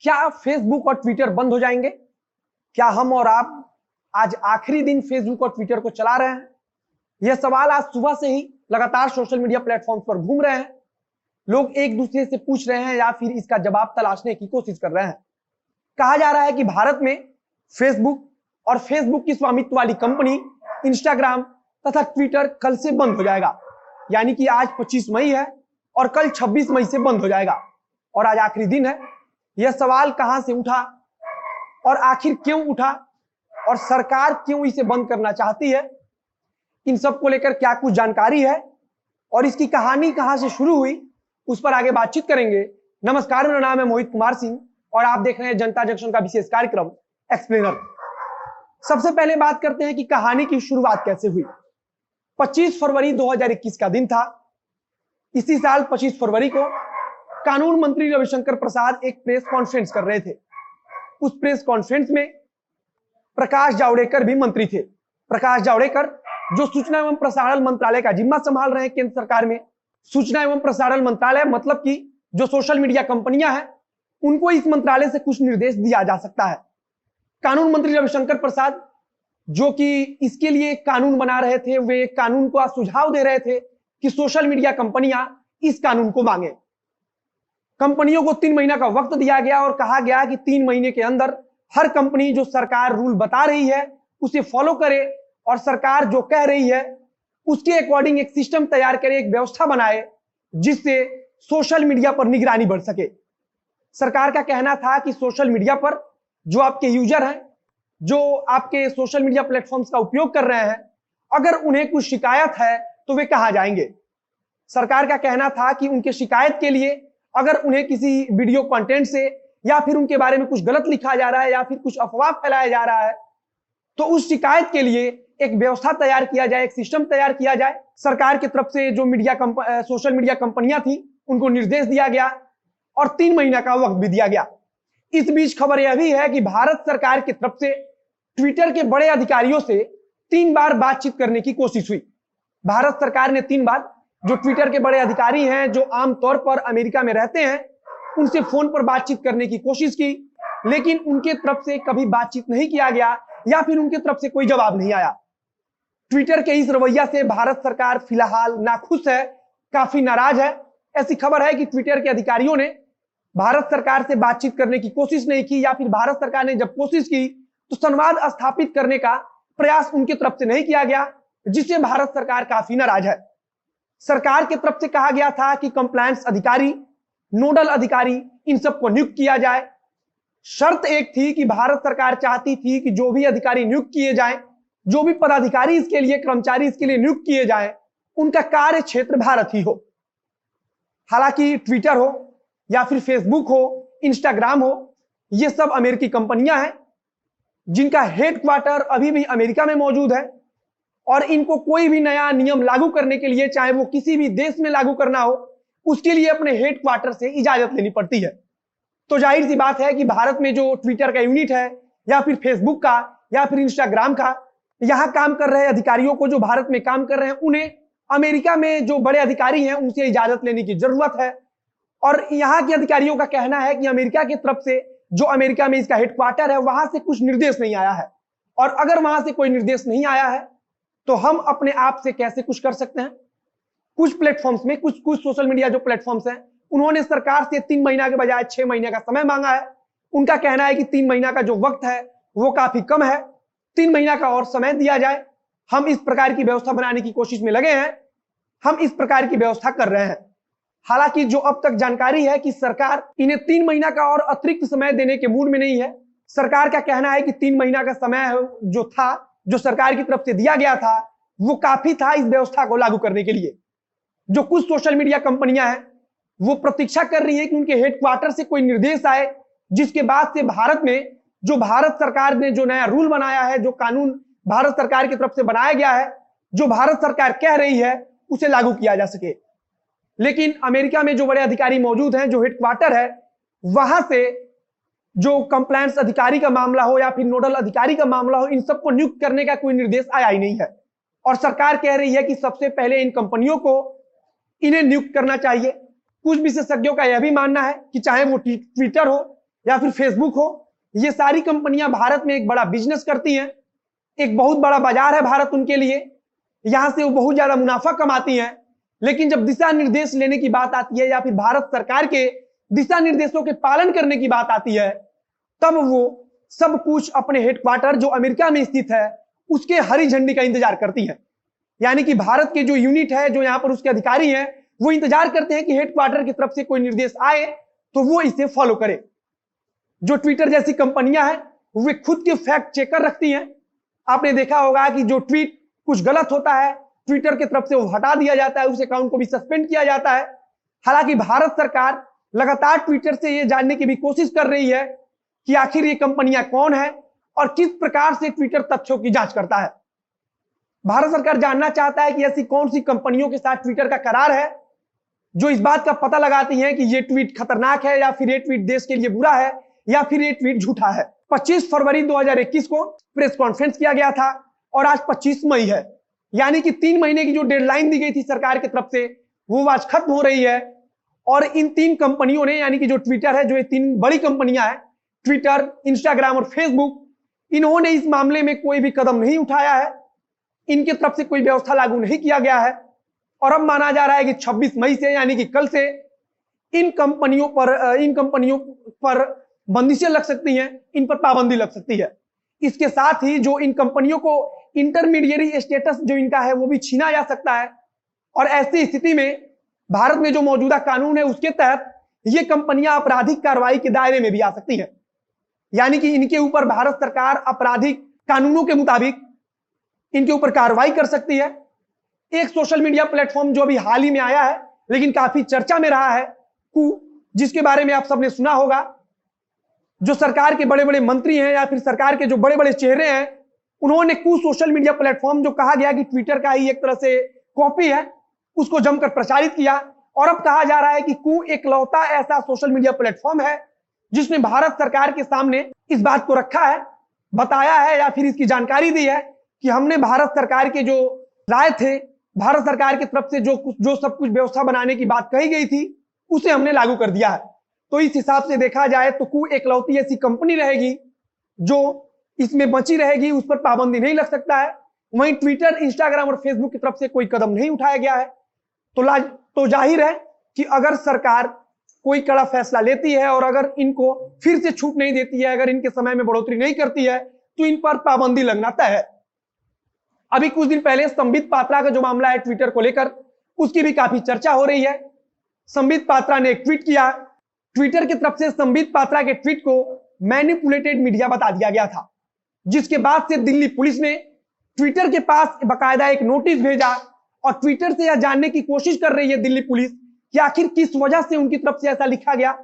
क्या फेसबुक और ट्विटर बंद हो जाएंगे? क्या हम और आप आज आखिरी दिन फेसबुक और ट्विटर को चला रहे हैं? यह सवाल आज सुबह से ही लगातार सोशल मीडिया प्लेटफॉर्म्स पर घूम रहे हैं। लोग एक दूसरे से पूछ रहे हैं या फिर इसका जवाब तलाशने की कोशिश कर रहे हैं। कहा जा रहा है कि भारत में फेसबुक और फेसबुक की स्वामित्व वाली कंपनी इंस्टाग्राम तथा ट्विटर कल से बंद हो जाएगा। यानी कि आज 25 मई है और कल 26 मई से बंद हो जाएगा और आज आखिरी दिन है। यह सवाल कहां से उठा और आखिर क्यों उठा और सरकार क्यों इसे बंद करना चाहती है, इन सब को लेकर क्या कुछ जानकारी है और इसकी कहानी कहां से शुरू हुई, उस पर आगे बातचीत करेंगे। नमस्कार, मेरा नाम है मोहित कुमार सिंह और आप देख रहे हैं जनता जंक्शन का विशेष कार्यक्रम एक्सप्लेनर। सबसे पहले बात करते हैं कि कहानी की शुरुआत कैसे हुई। 25 फरवरी 2021 का दिन था। इसी साल 25 फरवरी को कानून मंत्री रविशंकर प्रसाद एक प्रेस कॉन्फ्रेंस कर रहे थे। उस प्रेस कॉन्फ्रेंस में प्रकाश जावड़ेकर भी मंत्री थे। प्रकाश जावड़ेकर जो सूचना एवं प्रसारण मंत्रालय का जिम्मा संभाल रहे हैं केंद्र सरकार में। सूचना एवं प्रसारण मंत्रालय मतलब कि जो सोशल मीडिया कंपनियां हैं उनको इस मंत्रालय से कुछ निर्देश दिया जा सकता है। कानून मंत्री रविशंकर प्रसाद जो कि इसके लिए कानून बना रहे थे, वे कानून को सुझाव दे रहे थे कि सोशल मीडिया कंपनियां इस कानून को मांगे। कंपनियों को 3 महीना का वक्त दिया गया और कहा गया कि 3 महीने के अंदर हर कंपनी जो सरकार रूल बता रही है उसे फॉलो करे और सरकार जो कह रही है उसके अकॉर्डिंग एक सिस्टम तैयार करे, एक व्यवस्था बनाए जिससे सोशल मीडिया पर निगरानी बढ़ सके। सरकार का कहना था कि सोशल मीडिया पर जो आपके यूजर हैं, जो आपके सोशल मीडिया प्लेटफॉर्म्स का उपयोग कर रहे हैं, अगर उन्हें कुछ शिकायत है तो वे कहां जाएंगे। सरकार का कहना था कि उनके शिकायत के लिए अगर उन्हें किसी वीडियो कंटेंट से या फिर उनके बारे में कुछ गलत लिखा जा रहा है या फिर कुछ अफवाह फैलाया जा रहा है तो उस शिकायत के लिए एक व्यवस्था तैयार किया जाए, एक सिस्टम तैयार किया जाए। सरकार की तरफ से जो सोशल मीडिया कंपनियां थी उनको निर्देश दिया गया और 3 महीना का वक्त भी दिया गया। इस बीच खबर यह भी है कि भारत सरकार की तरफ से ट्विटर के बड़े अधिकारियों से 3 बार बातचीत करने की कोशिश हुई। भारत सरकार ने 3 बार जो ट्विटर के बड़े अधिकारी हैं, जो आमतौर पर अमेरिका में रहते हैं, उनसे फोन पर बातचीत करने की कोशिश की, लेकिन उनके तरफ से कभी बातचीत नहीं किया गया या फिर उनके तरफ से कोई जवाब नहीं आया। ट्विटर के इस रवैया से भारत सरकार फिलहाल नाखुश है, काफी नाराज है। ऐसी खबर है कि ट्विटर के अधिकारियों ने भारत सरकार से बातचीत करने की कोशिश नहीं की या फिर भारत सरकार ने जब कोशिश की तो संवाद स्थापित करने का प्रयास उनकी तरफ से नहीं किया गया, जिससे भारत सरकार काफी नाराज है। सरकार की तरफ से कहा गया था कि कंप्लायंस अधिकारी, नोडल अधिकारी, इन सबको नियुक्त किया जाए। शर्त एक थी कि भारत सरकार चाहती थी कि जो भी अधिकारी नियुक्त किए जाएं, जो भी पदाधिकारी इसके लिए, कर्मचारी इसके लिए नियुक्त किए जाएं, उनका कार्य क्षेत्र भारत ही हो। हालांकि ट्विटर हो या फिर फेसबुक हो, इंस्टाग्राम हो, ये सब अमेरिकी कंपनियां हैं जिनका हेडक्वार्टर अभी भी अमेरिका में मौजूद है और इनको कोई भी नया नियम लागू करने के लिए, चाहे वो किसी भी देश में लागू करना हो, उसके लिए अपने हेडक्वार्टर से इजाजत लेनी पड़ती है। तो जाहिर सी बात है कि भारत में जो ट्विटर का यूनिट है या फिर फेसबुक का या फिर इंस्टाग्राम का, यहां काम कर रहे अधिकारियों को, जो भारत में काम कर रहे हैं, उन्हें अमेरिका में जो बड़े अधिकारी हैं उनसे इजाजत लेने की जरूरत है। और यहाँ के अधिकारियों का कहना है कि अमेरिका की तरफ से, जो अमेरिका में इसका हेडक्वार्टर है, वहां से कुछ निर्देश नहीं आया है और अगर वहां से कोई निर्देश नहीं आया है तो हम अपने आप से कैसे कुछ कर सकते हैं। कुछ प्लेटफॉर्म्स में, कुछ सोशल मीडिया जो प्लेटफॉर्म्स हैं, उन्होंने सरकार से 3 महीना के बजाय 6 महीने का समय मांगा है। उनका कहना है कि 3 महीना का जो वक्त है वो काफी कम है, 3 महीना का और समय दिया जाए। हम इस प्रकार की व्यवस्था बनाने की कोशिश में लगे हैं, हम इस प्रकार की व्यवस्था कर रहे हैं। हालांकि जो अब तक जानकारी है कि सरकार इन्हें 3 महीना का और अतिरिक्त समय देने के मूड में नहीं है। सरकार का कहना है कि 3 महीना का समय जो था, जो सरकार की तरफ से दिया गया था, वो काफी था इस व्यवस्था को लागू करने के लिए। जो कुछ सोशल मीडिया कंपनियां हैं वो प्रतीक्षा कर रही है कि उनके हेडक्वार्टर से कोई निर्देश आए, जिसके बाद से भारत में जो भारत सरकार ने जो नया रूल बनाया है, जो कानून भारत सरकार की तरफ से बनाया गया है, जो भारत सरकार कह रही है, उसे लागू किया जा सके। लेकिन अमेरिका में जो बड़े अधिकारी मौजूद हैं, जो हेडक्वार्टर है, वहां से जो कंप्लायंस अधिकारी का मामला हो या फिर नोडल अधिकारी का मामला हो, इन सबको नियुक्त करने का कोई निर्देश आया ही नहीं है। और सरकार कह रही है कि सबसे पहले इन कंपनियों को इन्हें नियुक्त करना चाहिए। कुछ विशेषज्ञों का यह भी मानना है कि चाहे वो ट्विटर हो या फिर फेसबुक हो, ये सारी कंपनियां भारत में एक बड़ा बिजनेस करती हैं, एक बहुत बड़ा बाजार है भारत उनके लिए, यहां से वो बहुत ज्यादा मुनाफा कमाती हैं। लेकिन जब दिशा निर्देश लेने की बात आती है या फिर भारत सरकार के दिशा निर्देशों के पालन करने की बात आती है, तब वो सब कुछ अपने हेडक्वार्टर जो अमेरिका में स्थित है उसके हरी झंडी का इंतजार करती है। यानी कि भारत के जो यूनिट है, जो यहाँ पर उसके अधिकारी हैं, वो इंतजार करते हैं कि हेडक्वार्टर की तरफ से कोई निर्देश आए तो वो इसे फॉलो करे। जो ट्विटर जैसी कंपनियां हैं वे खुद के फैक्ट चेकर रखती हैं। आपने देखा होगा कि जो ट्वीट कुछ गलत होता है ट्विटर की तरफ से वो हटा दिया जाता है, उस अकाउंट को भी सस्पेंड किया जाता है। हालांकि भारत सरकार लगातार ट्विटर से ये जानने की भी कोशिश कर रही है कि आखिर ये कंपनियां कौन है और किस प्रकार से ट्विटर तथ्यों की जांच करता है। भारत सरकार जानना चाहता है कि ऐसी कौन सी कंपनियों के साथ ट्विटर का करार है जो इस बात का पता लगाती हैं कि ये ट्वीट खतरनाक है या फिर ये ट्वीट देश के लिए बुरा है या फिर ये ट्वीट झूठा है। 25 फरवरी 2021 को प्रेस कॉन्फ्रेंस किया गया था और आज 25 मई है, यानी कि 3 महीने की जो डेडलाइन दी गई थी सरकार की तरफ से वो आज खत्म हो रही है। और इन 3 कंपनियों ने, यानी कि जो ट्विटर है, जो ये 3 बड़ी कंपनियां हैं, ट्विटर, इंस्टाग्राम और फेसबुक, इन्होंने इस मामले में कोई भी कदम नहीं उठाया है, इनकी तरफ से कोई व्यवस्था लागू नहीं किया गया है। और अब माना जा रहा है कि 26 मई से, यानी कि कल से इन कंपनियों पर बंदिशें लग सकती हैं, इन पर पाबंदी लग सकती है। इसके साथ ही जो इन कंपनियों को इंटरमीडिएरी स्टेटस जो इनका है वो भी छीना जा सकता है। और ऐसी स्थिति में भारत में जो मौजूदा कानून है उसके तहत ये कंपनियां आपराधिक कार्रवाई के दायरे में भी आ सकती है, यानी कि इनके ऊपर भारत सरकार आपराधिक कानूनों के मुताबिक इनके ऊपर कार्रवाई कर सकती है। एक सोशल मीडिया प्लेटफॉर्म जो अभी हाल ही में आया है लेकिन काफी चर्चा में रहा है, कू, जिसके बारे में आप सबने सुना होगा। जो सरकार के बड़े बड़े मंत्री हैं या फिर सरकार के जो बड़े बड़े चेहरे हैं, उन्होंने कू सोशल मीडिया प्लेटफॉर्म जो कहा गया कि ट्विटर का ही एक तरह से कॉपी है, उसको जमकर प्रचारित किया। और अब कहा जा रहा है कि कू एकलौता ऐसा सोशल मीडिया प्लेटफॉर्म है जिसने भारत सरकार के सामने इस बात को रखा है, बताया है या फिर इसकी जानकारी दी है कि हमने भारत सरकार के जो राय थे, भारत सरकार की तरफ से जो सब कुछ व्यवस्था बनाने की बात कही गई थी उसे हमने लागू कर दिया है। तो इस हिसाब से देखा जाए तो कू एकलौती ऐसी कंपनी रहेगी जो इसमें बची रहेगी, उस पर पाबंदी नहीं लग सकता है। वहीं ट्विटर, इंस्टाग्राम और फेसबुक की तरफ से कोई कदम नहीं उठाया गया है। तो जाहिर है कि अगर सरकार कोई कड़ा फैसला लेती है और अगर इनको फिर से छूट नहीं देती है, अगर इनके समय में बढ़ोतरी नहीं करती है, तो इन पर पाबंदी लगना तय है। अभी कुछ दिन पहले संबित पात्रा का जो मामला है ट्विटर को लेकर, उसकी भी काफी चर्चा हो रही है। संबित पात्रा ने एक ट्वीट किया। ट्विटर की तरफ से संबित पात्रा के ट्वीट को मैनिपुलेटेड मीडिया बता दिया गया था, जिसके बाद से दिल्ली पुलिस ने ट्विटर के पास बकायदा एक नोटिस भेजा और ट्विटर से यह जानने की कोशिश कर रही है दिल्ली पुलिस कि आखिर किस वजह से उनकी तरफ से ऐसा लिखा गया।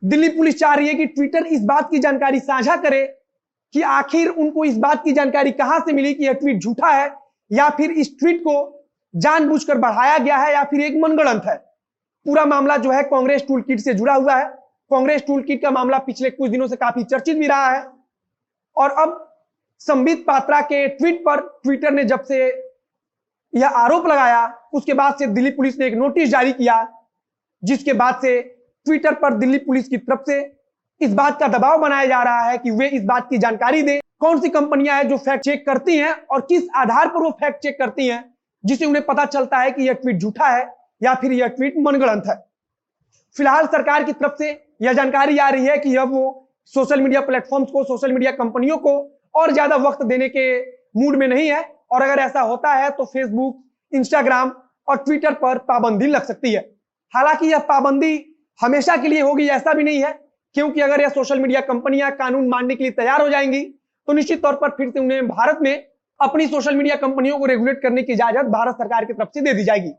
दिल्ली पुलिस चाह रही है कि ट्विटर इस बात की जानकारी साझा करे कि आखिर उनको इस बात की जानकारी कहां से मिली कि यह ट्वीट झूठा है या फिर इस ट्वीट को जानबूझकर बढ़ाया गया है या फिर एक मनगढ़ंत है। पूरा मामला जो है कांग्रेस टूल किट से जुड़ा हुआ है। कांग्रेस टूल किट का मामला पिछले कुछ दिनों से काफी चर्चित भी रहा है। और अब संबित पात्रा के ट्वीट पर ट्विटर ने जब से यह आरोप लगाया, उसके बाद से दिल्ली पुलिस ने एक नोटिस जारी किया, जिसके बाद से ट्विटर पर दिल्ली पुलिस की तरफ से इस बात का दबाव बनाया जा रहा है कि वे इस बात की जानकारी दें कौन सी कंपनियां हैं जो फैक्ट चेक करती हैं और किस आधार पर वो फैक्ट चेक करती हैं, जिससे उन्हें पता चलता है कि यह ट्वीट झूठा है या फिर यह ट्वीट मनगढ़ंत है। फिलहाल सरकार की तरफ से यह जानकारी आ रही है कि अब वो सोशल मीडिया प्लेटफॉर्म्स को, सोशल मीडिया कंपनियों को और ज्यादा वक्त देने के मूड में नहीं है। और अगर ऐसा होता है तो फेसबुक, इंस्टाग्राम और ट्विटर पर पाबंदी लग सकती है। हालांकि यह पाबंदी हमेशा के लिए होगी ऐसा भी नहीं है, क्योंकि अगर यह सोशल मीडिया कंपनियां कानून मानने के लिए तैयार हो जाएंगी तो निश्चित तौर पर फिर से उन्हें भारत में अपनी सोशल मीडिया कंपनियों को रेगुलेट करने की इजाजत भारत सरकार की तरफ से दे दी जाएगी।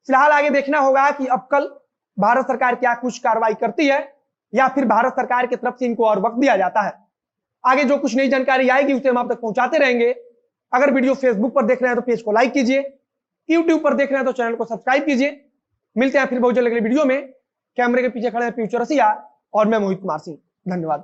फिलहाल आगे देखना होगा कि अब कल भारत सरकार क्या कुछ कार्रवाई करती है या फिर भारत सरकार की तरफ से इनको और वक्त दिया जाता है। आगे जो कुछ नई जानकारी आएगी उसे हम आप तक पहुंचाते रहेंगे। अगर वीडियो फेसबुक पर देख रहे हैं तो पेज को लाइक कीजिए, यूट्यूब पर देख रहे हैं तो चैनल को सब्सक्राइब कीजिए। मिलते हैं फिर बहुत जल्द अगले वीडियो में। कैमरे के पीछे खड़े हैं फ्यूचर रसिया और मैं मोहित कुमार सिंह। धन्यवाद।